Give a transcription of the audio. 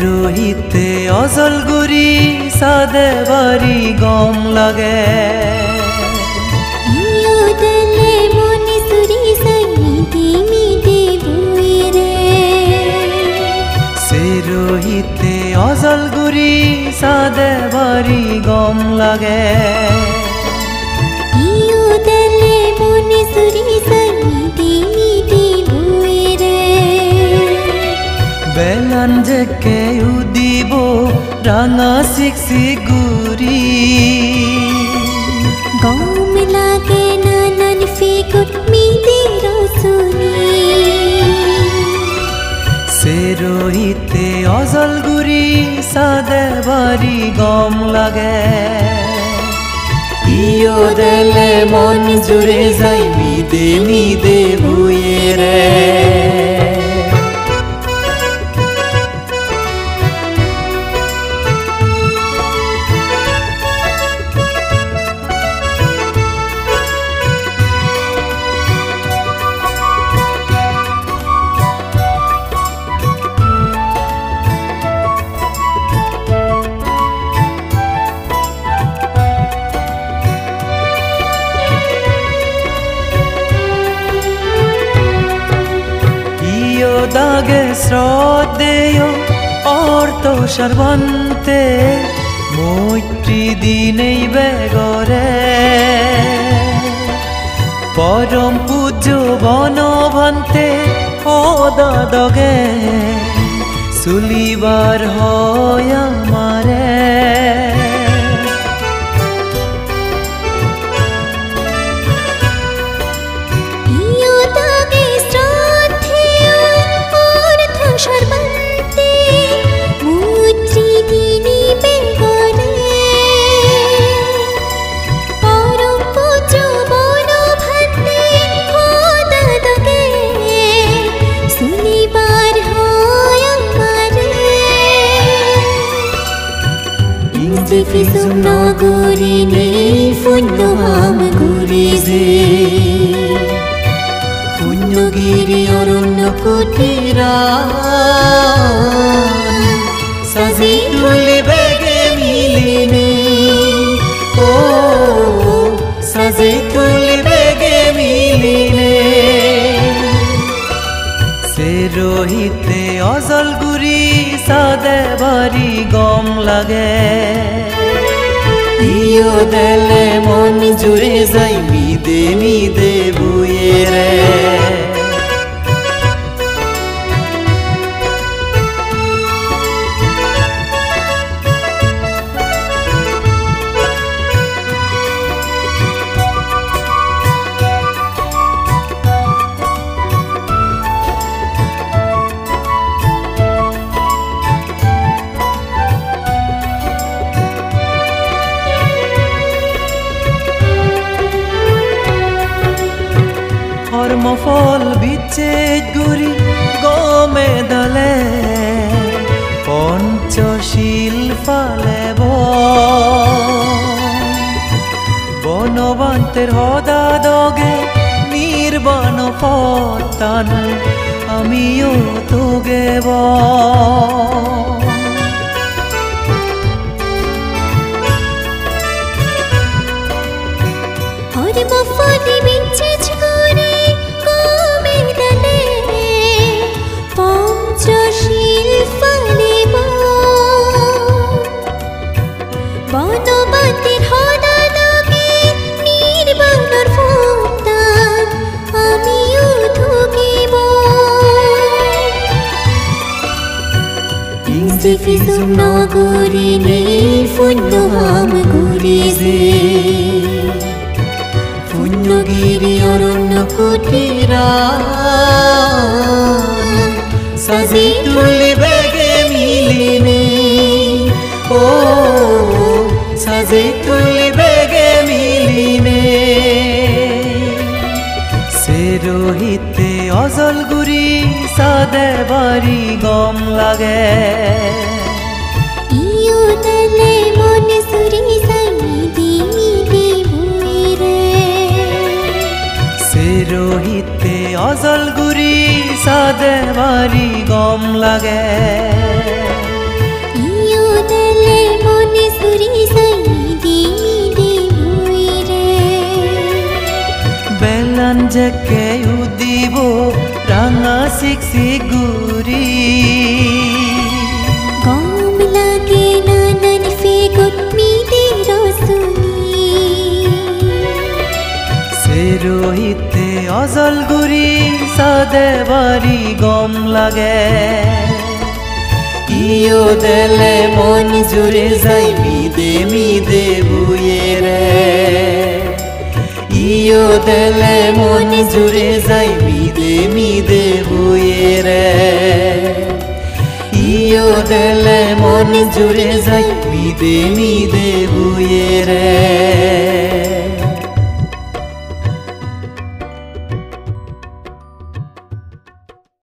ৰহিতে অজলগুৰি সাদে বাড়ি গম লাগে ৰহিতে অজলগুৰি সাদে বাড়ি গম লাগে বেলান জেকে উদিব ৰাঙা শিখছি গুৰি গম লাগে নানান ফিকুট মিদেৰ শুনি সে ৰহিতে অজলগুৰি সাদে বাড়ি গম লাগে ইয়ো দেলে মন জুড়ে যাই মিদে মিদে বুয়ে রে দাগে শ্রদ্ধেয় অর্থ সর্বন্তে মৈত্রী দিনেই বেগরে পরম পূজ্য বনভন্তে অদাদগে সুলিবার হয় আমারে Fisum naguri nei funno ham guri je funno giri aronno kotira saji tule bege miline o saji tule bege miline se rohite অজলগুৰি সাদে বাড়ি গম লাগে ইয়ো দেলে মন জুড়ে যাই মিদে মিদে বুয়ে রে কর্মফল বিচ্ছেদ গুরি গমে দলে পঞ্চশীল ফালেব বনবান্তের হদা দগে নির্বাণ পতান আমিও তোগেব Fisum naguri nei funno ham guri je funno giri aronno kotira saji tule bege miline o saji tule bege miline se rohite অজলগুৰি সাদে বাড়ি গম লাগে ইয়ো দেলে মন জুড়ে যাই মিদে মিদে বুয়ে রে সে রহিতে অজলগুৰি সাদে বাড়ি গম লাগে জেকে উদিব ৰাঙা শিকছি গুৰি গম লাগে নানান ফেগত মিদে ৰসুনি সেৰহিতে অজল গুৰি সাদে বাড়ি গম লাগে ইও দেলে মন জুড়ে যাই মিদে মিদে বুয়ে রে ইও দেলে মন জুড়ে যাই মিদে মিদে বুয়ে রে ইও দেলে মন জুড়ে যাই মিদে মিদে বুয়ে রে